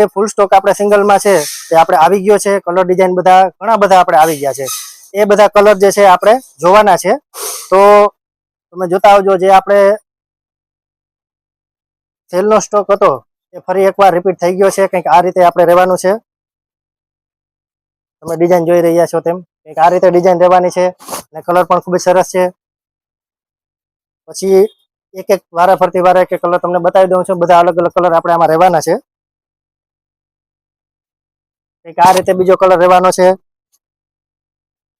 ફૂલ stock આપણે સિંગલમાં છે તે આપણે આવી ગયો છે. કલર ડિઝાઇન બધા ઘણા બધા આપણે આવી ગયા છે. એ બધા કલર જે છે આપણે જોવાના છે. તો તમે જોતા આવજો. જે આપણે સેલનો સ્ટોક હતો એ ફરી એકવાર રિપીટ થઈ ગયો છે. કંઈક આ રીતે આપણે રહેવાનું છે. તમે ડિઝાઇન જોઈ રહ્યા છો તેમ કંઈક આ રીતે ડિઝાઇન રહેવાની છે અને કલર પણ ખૂબ જ સરસ છે. પછી એક એક વારા ફરતી વારા એક કલર તમને બતાવી દઉં છું. બધા અલગ અલગ કલર આપણે આમાં રહેવાના છે. કંઈક આ રીતે બીજો કલર રહેવાનો છે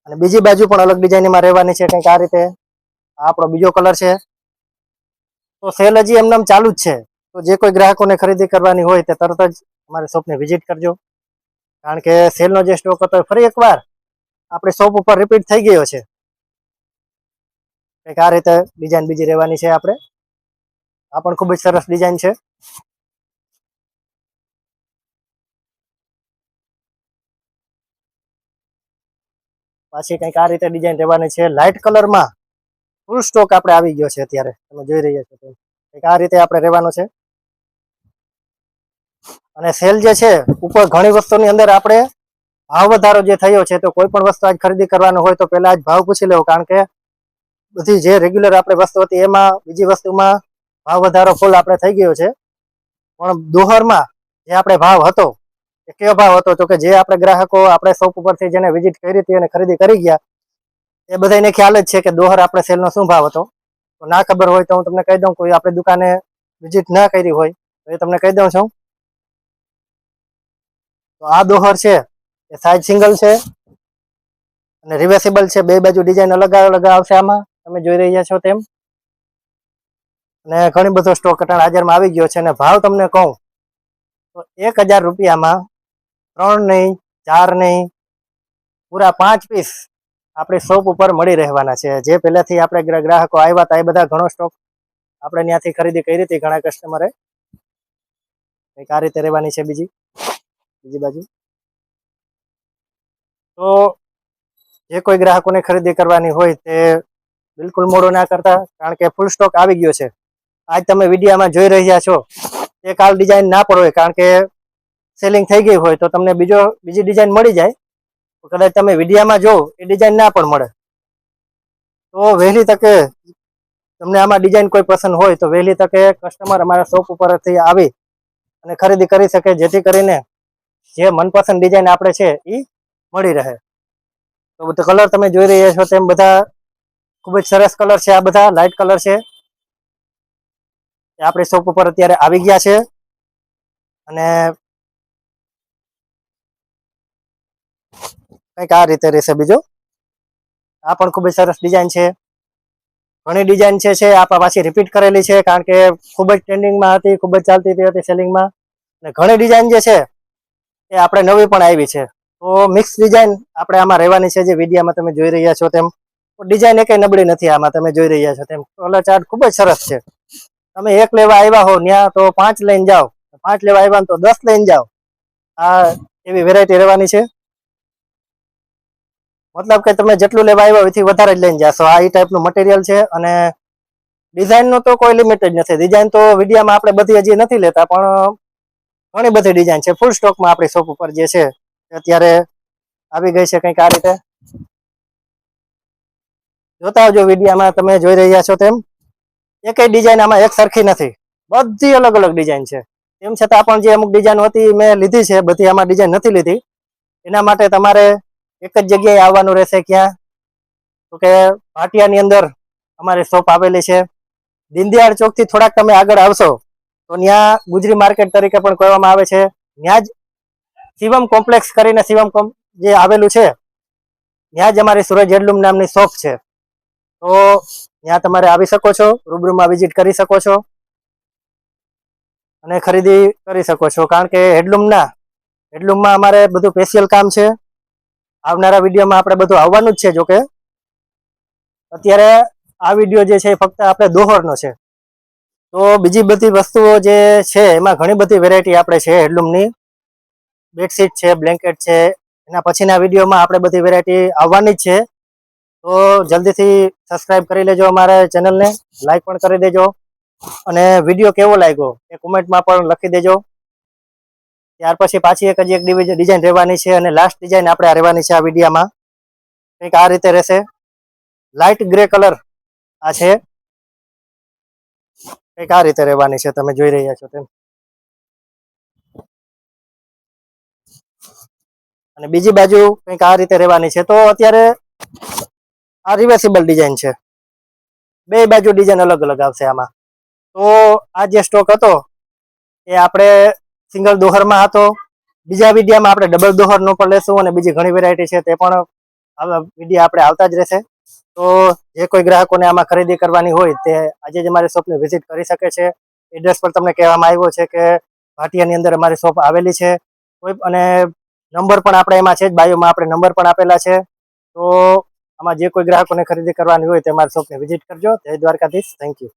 અને બીજી બાજુ પણ અલગ ડિઝાઇનમાં રહેવાની છે. કંઈક આ રીતે આપણો બીજો કલર છે. તો સેલ હજી એમનેમ ચાલુ જ છે. તો જે કોઈ ગ્રાહકોને ખરીદી કરવાની હોય તે તરત જ અમારી શોપને વિઝિટ કરજો. કારણ કે સેલનો જે સ્ટોક હતો ફરી એકવાર આપણી શોપ ઉપર રિપીટ થઈ ગયો છે. કંઈક આ રીતે ડિઝાઇન બીજી રહેવાની છે. આપણે આ પણ ખૂબ જ સરસ ડિઝાઇન છે. પાછી કંઈક આ રીતે ડિઝાઇન રહેવાની છે. લાઇટ કલરમાં ફૂલ સ્ટોક આપણે આવી ગયો છે. અત્યારે તમે જોઈ રહ્યા છો કંઈક આ રીતે આપણે રહેવાનું છે. અને સેલ જે છે ઉપર ઘણી વસ્તુની અંદર આપણે ભાવ વધારો જે થયો છે. તો કોઈ પણ વસ્તુ આજ ખરીદી કરવાનો હોય તો પહેલા જ ભાવ પૂછી લેવો. કારણ કે બધી જે રેગ્યુલર આપણે વસ્તુ હતી એમાં બીજી વસ્તુમાં ભાવ વધારો ફૂલ આપણે થઈ ગયો છે. પણ દોહરમાં જે આપણે ભાવ હતો એ કયો ભાવ હતો? તો કે જે આપણે ગ્રાહકો આપણે શોપ ઉપરથી જેને વિઝિટ કરી હતી અને ખરીદી કરી ગયા એ બધાને ખ્યાલ જ છે કે દોહર આપણે સેલનો શું ભાવ હતો. તો ના ખબર હોય તો હું તમને કહી દઉં. કોઈ આપણે દુકાને વિઝિટ ના કરી હોય તો એ તમને કહી દઉં છું. તો આ દોહર છે એ સાઈઝ સિંગલ છે અને રિવર્સિબલ છે. બે બાજુ ડિઝાઇન અલગ અલગ આવશે આમાં તમે જોઈ રહ્યા છો તેમ. અને ઘણી બધો સ્ટોક અટાણ હાજરમાં આવી ગયો છે. અને ભાવ તમને કહું તો 1000 રૂપિયામાં 3 નહીં 4 નહીં પૂરા 5 પીસ આપણી શોપ ઉપર મળી રહેવાના છે. જે પહેલાથી આપણે ગ્રાહકો આવ્યા હતા એ બધા ઘણો સ્ટોક આપણે ત્યાંથી ખરીદી કરી હતી ઘણા કસ્ટમરે. કંઈક આ રીતે રહેવાની છે બીજી બાજુ. તો જે કોઈ ગ્રાહકોને ખરીદી કરવાની હોય તે બિલકુલ મોડું ના કરતા. કારણ કે ફૂલ સ્ટોક આવી ગયો છે. આજ તમે વિડીયોમાં જોઈ રહ્યા છો એ કાલ ડિઝાઇન ના પણ હોય. કારણ કે સેલિંગ થઈ ગઈ હોય તો તમને બીજી ડિઝાઇન મળી જાય. કદાચ તમે વિડીયામાં જો એ ડિઝાઇન ના પણ મળે. તો વહેલી તકે તમને આમાં ડિઝાઇન કોઈ પસંદ હોય તો વહેલી તકે કસ્ટમર અમારા શોપ ઉપરથી આવી અને ખરીદી કરી શકે. જેથી કરીને જે મનપસંદ ડિઝાઇન આપણે છે એ મળી રહે. તો બધા કલર તમે જોઈ રહ્યા છો તેમ બધા ખૂબ જ સરસ કલર છે. આ બધા લાઇટ કલર છે. આપણી શોપ ઉપર અત્યારે આવી ગયા છે. અને કંઈક આ રીતે રહેશે બીજો. આ પણ ખૂબ જ સરસ ડિઝાઇન છે. ઘણી ડિઝાઇન છે આ પાછી રિપીટ કરેલી છે. કારણ કે ખૂબ જ ટ્રેન્ડિંગમાં હતી, ખૂબ જ ચાલતી હતી સેલિંગમાં. અને ઘણી ડિઝાઇન જે છે એ આપણે નવી પણ આવી છે. તો મિક્સ ડિઝાઇન આપણે આમાં રહેવાની છે. જે વિડીયોમાં તમે જોઈ રહ્યા છો તેમ ડિઝાઇન એકય નબળી નથી. આમાં તમે જોઈ રહ્યા છો તેમ કલર ચાર્ટ ખૂબ જ સરસ છે. તમે એક લેવા આવ્યા હો ત્યાં તો 5 લઈને જાઓ, 5 લેવા આવ્યા તો 10 લઈને જાઓ. આ એવી વેરાયટી રહેવાની છે. મતલબ કે તમે જેટલું લેવા આવ્યા એથી વધારે જ લઈને જશો. આ એ ટાઈપનું મટીરિયલ છે. અને ડિઝાઇનનો તો કોઈ લિમિટ જ નથી. ડિઝાઇન તો વિડીયોમાં આપણે બધી હજી નથી લેતા, પણ ઘણી બધી ડિઝાઇન છે. ફૂલ સ્ટોકમાં આપણી શોપ ઉપર જે છે અત્યારે આવી ગઈ છે. કંઈક આ રીતે જોતા આવજો. વિડીયોમાં તમે જોઈ રહ્યા છો તેમ એકય ડિઝાઇન આમાં એક સરખી નથી. બધી અલગ અલગ ડિઝાઇન છે. તેમ છતાં પણ જે અમુક ડિઝાઇન હતી મેં લીધી છે, બધી આમાં ડિઝાઇન નથી લીધી. એના માટે તમારે એક જ જગ્યાએ આવવાનું રહેશે. ક્યાં તો કે ભાટિયાની અંદર અમારી શોપ આવેલી છે. દીનદયાળ ચોકથી થોડાક તમે આગળ આવશો તો ત્યાં ગુજરી માર્કેટ તરીકે પણ કહેવામાં આવે છે. ત્યાં જ શિવમ કોમ્પ્લેક્સ કરીને જે આવેલું છે ત્યાં જ અમારી સુરજ હેન્ડલૂમ નામની શોપ છે. તો ત્યાં તમારે આવી શકો છો, રૂબરૂમાં વિઝિટ કરી શકો છો અને ખરીદી કરી શકો છો. કારણ કે હેન્ડલૂમમાં અમારે બધું સ્પેશિયલ કામ છે. આવનારા વિડીયોમાં આપણે બધું આવવાનું જ છે. જોકે અત્યારે આ વિડીયો જે છે ફક્ત આપણે દોહરનો છે. તો બીજી બધી વસ્તુઓ જે છે એમાં ઘણી બધી વેરાયટી આપણે છે હેન્ડલૂમની. બેડશીટ છે, બ્લેન્કેટ છે. એના પછીના વિડીયોમાં આપણે બધી વેરાયટી આવવાની જ છે. તો જલ્દીથી સબસ્ક્રાઇબ કરી લેજો અમારા ચેનલને, લાઈક પણ કરી દેજો અને વિડીયો કેવો લાગ્યો એ કોમેન્ટમાં પણ લખી દેજો. ત્યાર પછી પાછી હજી એક ડિઝાઇન રહેવાની છે અને લાસ્ટ ડિઝાઇન આપણે આ રહેવાની છે આ વિડીયામાં. કંઈક આ રીતે રહેશે. લાઇટ ગ્રે કલર આ છે. કંઈક આ રીતે રહેવાની છે, તમે જોઈ રહ્યા છો તેમ. અને બીજી બાજુ કંઈક આ રીતે રહેવાની છે. તો અત્યારે આ રિવર્સિબલ ડિઝાઇન છે. બે બાજુ ડિઝાઇન અલગ અલગ આવશે આમાં. તો આ જે સ્ટોક હતો એ આપણે સિંગલ દોહરમાં હતો. બીજા વિડીયામાં આપણે ડબલ દોહરનો પણ લેશું અને બીજી ઘણી વેરાયટી છે તે પણ વિડીયો આપણે આવતા જ રહેશે. તો જે કોઈ ગ્રાહકોને આમાં ખરીદી કરવાની હોય તે આજે જ અમારી શોપની વિઝિટ કરી શકે છે. એડ્રેસ પર તમને કહેવામાં આવ્યો છે કે ભાટિયાની અંદર અમારી શોપ આવેલી છે. અને નંબર પણ આપણે એમાં છે જ, બાયોમાં આપણે નંબર પણ આપેલા છે. તો આમાં જે કોઈ ગ્રાહકોને ખરીદી કરવાની હોય તે અમારી શોપને વિઝિટ કરજો. જય દ્વારકાધીશ. Thank you.